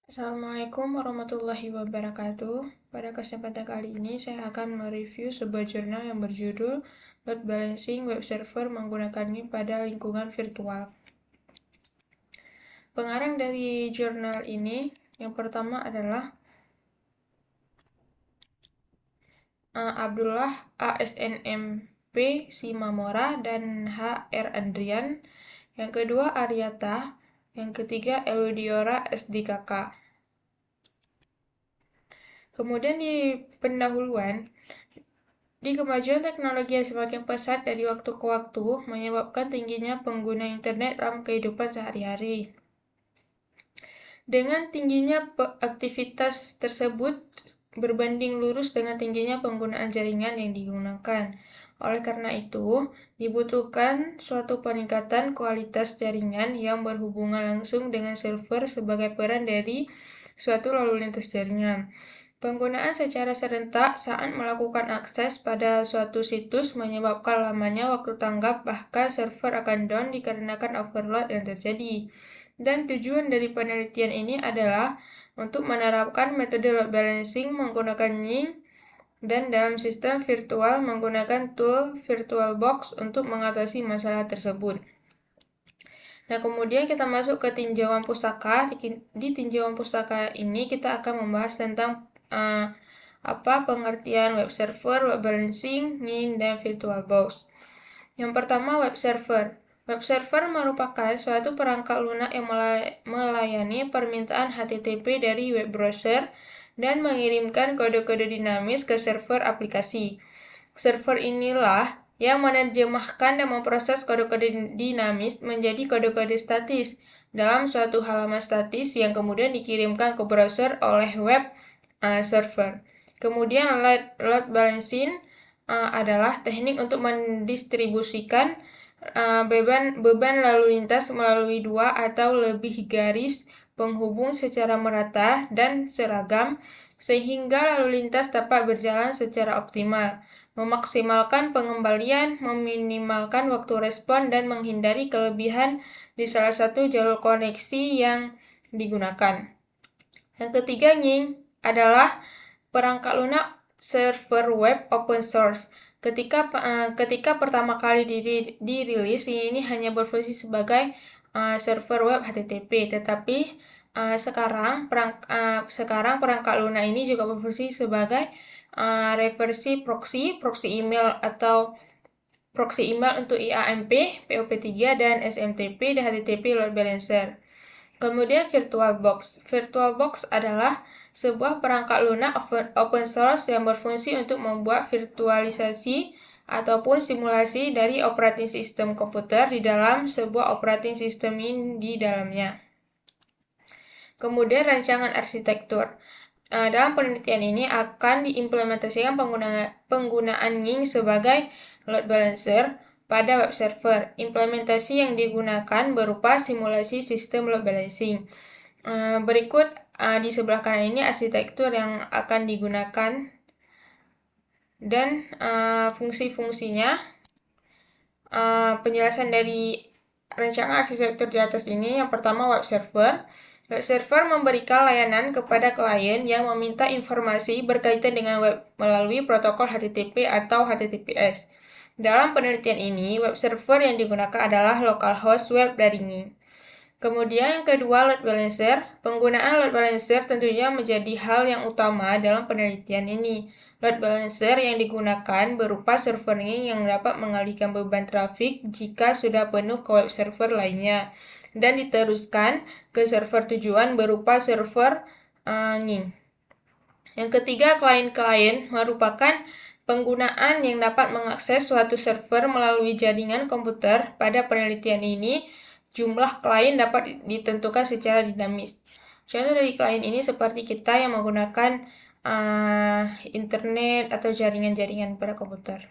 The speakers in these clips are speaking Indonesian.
Assalamualaikum warahmatullahi wabarakatuh. Pada kesempatan kali ini saya akan mereview sebuah jurnal yang berjudul Load Balancing Web Server menggunakannya pada lingkungan virtual. Pengarang dari jurnal ini yang pertama adalah Abdullah ASNMP Simamora dan HR Andrian. Yang kedua Aryata. Yang ketiga Eludiora SDKK. Kemudian di pendahuluan, di kemajuan teknologi yang semakin pesat dari waktu ke waktu menyebabkan tingginya pengguna internet dalam kehidupan sehari-hari. Dengan tingginya aktivitas tersebut berbanding lurus dengan tingginya penggunaan jaringan yang digunakan. Oleh karena itu, dibutuhkan suatu peningkatan kualitas jaringan yang berhubungan langsung dengan server sebagai peran dari suatu lalu lintas jaringan. Penggunaan secara serentak saat melakukan akses pada suatu situs menyebabkan lamanya waktu tanggap, bahkan server akan down dikarenakan overload yang terjadi. Dan tujuan dari penelitian ini adalah untuk menerapkan metode load balancing menggunakan Ying dan dalam sistem virtual menggunakan tool VirtualBox untuk mengatasi masalah tersebut. Nah, kemudian kita masuk ke tinjauan pustaka. Di tinjauan pustaka ini kita akan membahas tentang pengertian web server, load balancing, Ying, dan VirtualBox. Yang pertama, web server. Web server merupakan suatu perangkat lunak yang melayani permintaan HTTP dari web browser dan mengirimkan kode-kode dinamis ke server aplikasi. Server inilah yang menerjemahkan dan memproses kode-kode dinamis menjadi kode-kode statis dalam suatu halaman statis yang kemudian dikirimkan ke browser oleh web server. Kemudian load balancing adalah teknik untuk mendistribusikan beban lalu lintas melalui dua atau lebih garis penghubung secara merata dan seragam sehingga lalu lintas dapat berjalan secara optimal, memaksimalkan pengembalian, meminimalkan waktu respon, dan menghindari kelebihan di salah satu jalur koneksi yang digunakan. Yang ketiga, Ying adalah perangkat lunak server web open source. Ketika pertama kali dirilis, ini hanya berfungsi sebagai server web HTTP, tetapi sekarang perangkat lunak ini juga berfungsi sebagai reversi proxy email atau proxy email untuk IAMP, POP3, dan SMTP dan HTTP load balancer. Kemudian VirtualBox. VirtualBox adalah sebuah perangkat lunak open source yang berfungsi untuk membuat virtualisasi ataupun simulasi dari operating system komputer di dalam sebuah operating system di dalamnya. Kemudian rancangan arsitektur. Dalam penelitian ini akan diimplementasikan penggunaan Ying sebagai load balancer pada web server. Implementasi yang digunakan berupa simulasi sistem load balancing. Berikut di sebelah kanan ini arsitektur yang akan digunakan dan fungsi-fungsinya. Penjelasan dari rancangan arsitektur di atas ini, yang pertama web server. Web server memberikan layanan kepada klien yang meminta informasi berkaitan dengan web melalui protokol HTTP atau HTTPS. Dalam penelitian ini, web server yang digunakan adalah localhost web dari Ying. Kemudian yang kedua, load balancer. Penggunaan load balancer tentunya menjadi hal yang utama dalam penelitian ini. Load balancer yang digunakan berupa server Ying yang dapat mengalihkan beban trafik jika sudah penuh ke web server lainnya dan diteruskan ke server tujuan berupa server Ying. Yang ketiga, klien-klien merupakan penggunaan yang dapat mengakses suatu server melalui jaringan komputer. Pada penelitian ini, jumlah klien dapat ditentukan secara dinamis. Contoh dari klien ini seperti kita yang menggunakan internet atau jaringan-jaringan pada komputer.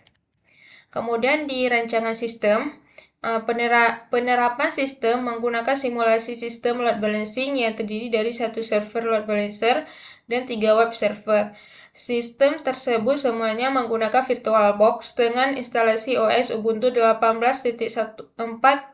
Kemudian di rancangan sistem, penerapan sistem menggunakan simulasi sistem load balancing yang terdiri dari satu server load balancer dan 3 web server. Sistem tersebut semuanya menggunakan VirtualBox dengan instalasi OS Ubuntu 18.14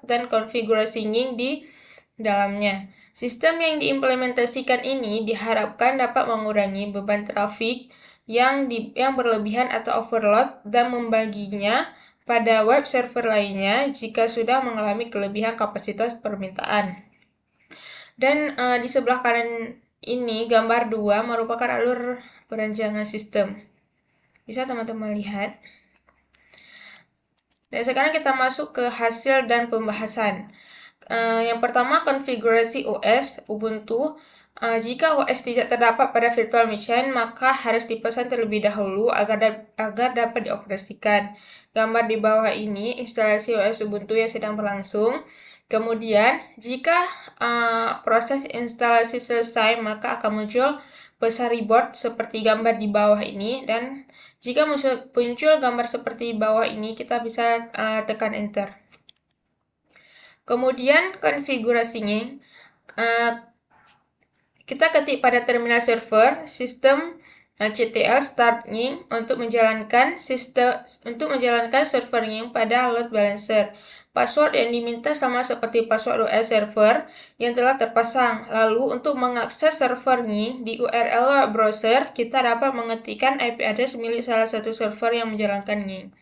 dan konfigurasi Ying di dalamnya. Sistem yang diimplementasikan ini diharapkan dapat mengurangi beban trafik yang berlebihan atau overload dan membaginya pada web server lainnya jika sudah mengalami kelebihan kapasitas permintaan. Dan di sebelah kanan ini gambar 2 merupakan alur perancangan sistem. Bisa teman-teman lihat. Dan sekarang kita masuk ke hasil dan pembahasan. Yang pertama, konfigurasi OS Ubuntu. Jika OS tidak terdapat pada virtual machine, maka harus dipesan terlebih dahulu agar dapat dioperasikan. Gambar di bawah ini instalasi OS Ubuntu yang sedang berlangsung. Kemudian, jika proses instalasi selesai, maka akan muncul pesan reboot seperti gambar di bawah ini, dan jika muncul gambar seperti bawah ini, kita bisa tekan enter. Kemudian konfigurasinya kita ketik pada terminal server sistem ctl start nying untuk menjalankan server nying pada load balancer. Password yang diminta sama seperti password OS server yang telah terpasang. Lalu untuk mengakses server nying di URL web browser, kita dapat mengetikkan IP address milik salah satu server yang menjalankan nying.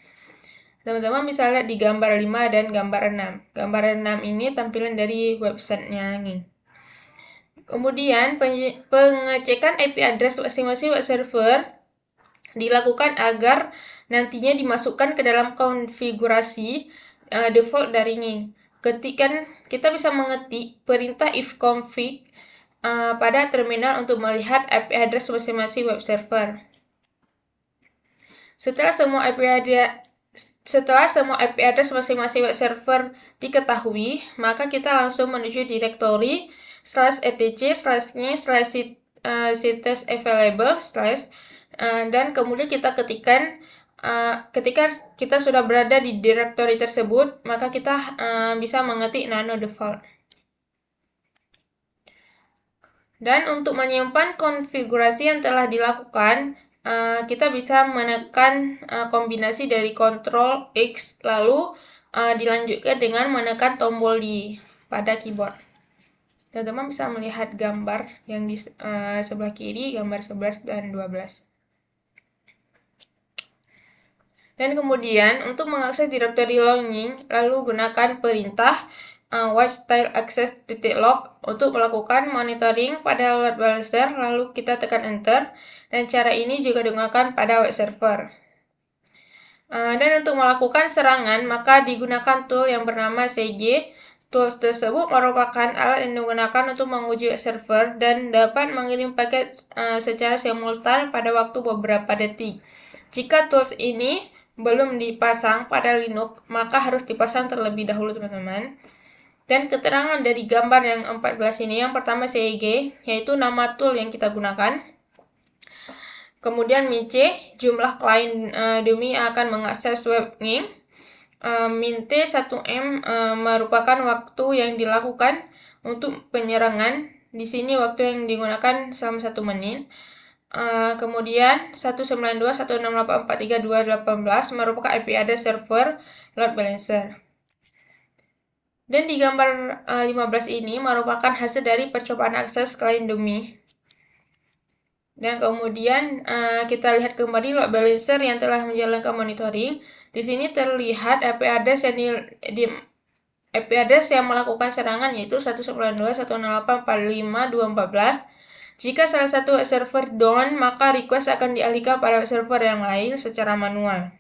Teman-teman bisa lihat di gambar 5 dan gambar 6. Gambar 6 ini tampilan dari websitenya nying. Kemudian pengecekan IP address masing-masing web server dilakukan agar nantinya dimasukkan ke dalam konfigurasi default dari nying. Kita bisa mengetik perintah ifconfig pada terminal untuk melihat IP address masing-masing web server. Setelah semua IP address masing-masing web server diketahui, maka kita langsung menuju direktori /etc/nying/ctest-available/ dan kemudian kita ketikkan ketika kita sudah berada di direktori tersebut, maka kita bisa mengetik nano default. Dan untuk menyimpan konfigurasi yang telah dilakukan, kita bisa menekan kombinasi dari Ctrl X, lalu dilanjutkan dengan menekan tombol di pada keyboard. Teman-teman bisa melihat gambar yang di sebelah kiri, gambar 11 dan 12. Dan kemudian untuk mengakses direktori login, lalu gunakan perintah watch_access.log untuk melakukan monitoring pada load balancer, lalu kita tekan enter, dan cara ini juga digunakan pada web server. Dan untuk melakukan serangan, maka digunakan tool yang bernama CG. Tools tersebut merupakan alat yang digunakan untuk menguji web server dan dapat mengirim paket secara simultan pada waktu beberapa detik. Jika tools ini belum dipasang pada Linux, maka harus dipasang terlebih dahulu, teman-teman. Dan keterangan dari gambar yang 14 ini, yang pertama CG, yaitu nama tool yang kita gunakan. Kemudian mince, jumlah klien demi akan mengakses web nying. Minte 1M merupakan waktu yang dilakukan untuk penyerangan. Di sini waktu yang digunakan selama 1 menit. Kemudian 192.168.432.18 merupakan IP address server load balancer. Dan di gambar 15 ini merupakan hasil dari percobaan akses klien dummy. Dan kemudian kita lihat kembali load balancer yang telah menjalankan monitoring. Di sini terlihat IP address yang melakukan serangan, yaitu 192.168.45.214. Jika salah satu server down, maka request akan dialihkan pada server yang lain secara manual.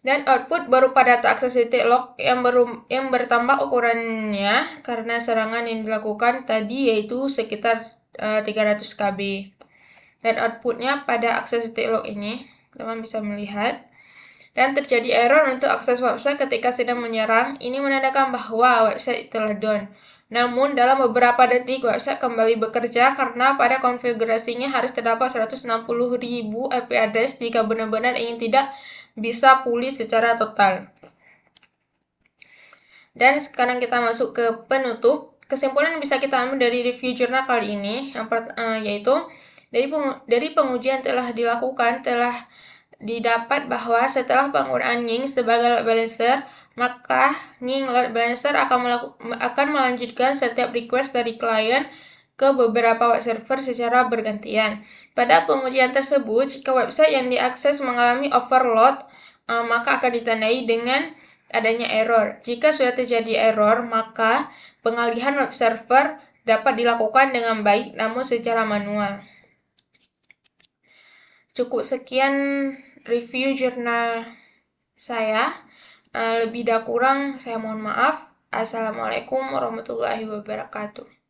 Dan output berupa data access.log yang bertambah ukurannya karena serangan yang dilakukan tadi, yaitu sekitar 300 KB. Dan outputnya pada access.log ini, teman bisa melihat. Dan terjadi error untuk akses website ketika sedang menyerang. Ini menandakan bahwa website telah down. Namun, dalam beberapa detik, website kembali bekerja karena pada konfigurasinya harus terdapat 160.000 IP address jika benar-benar ingin tidak bisa pulih secara total. Dan sekarang kita masuk ke penutup. Kesimpulan yang bisa kita ambil dari review jurnal kali ini, yaitu dari pengujian telah dilakukan, telah didapat bahwa setelah penggunaan nying sebagai load balancer, maka load balancer akan melanjutkan setiap request dari klien ke beberapa web server secara bergantian. Pada pengujian tersebut, jika website yang diakses mengalami overload, maka akan ditandai dengan adanya error. Jika sudah terjadi error, maka pengalihan web server dapat dilakukan dengan baik namun secara manual. Cukup sekian review jurnal saya. Lebih dan kurang saya mohon maaf. Assalamualaikum warahmatullahi wabarakatuh.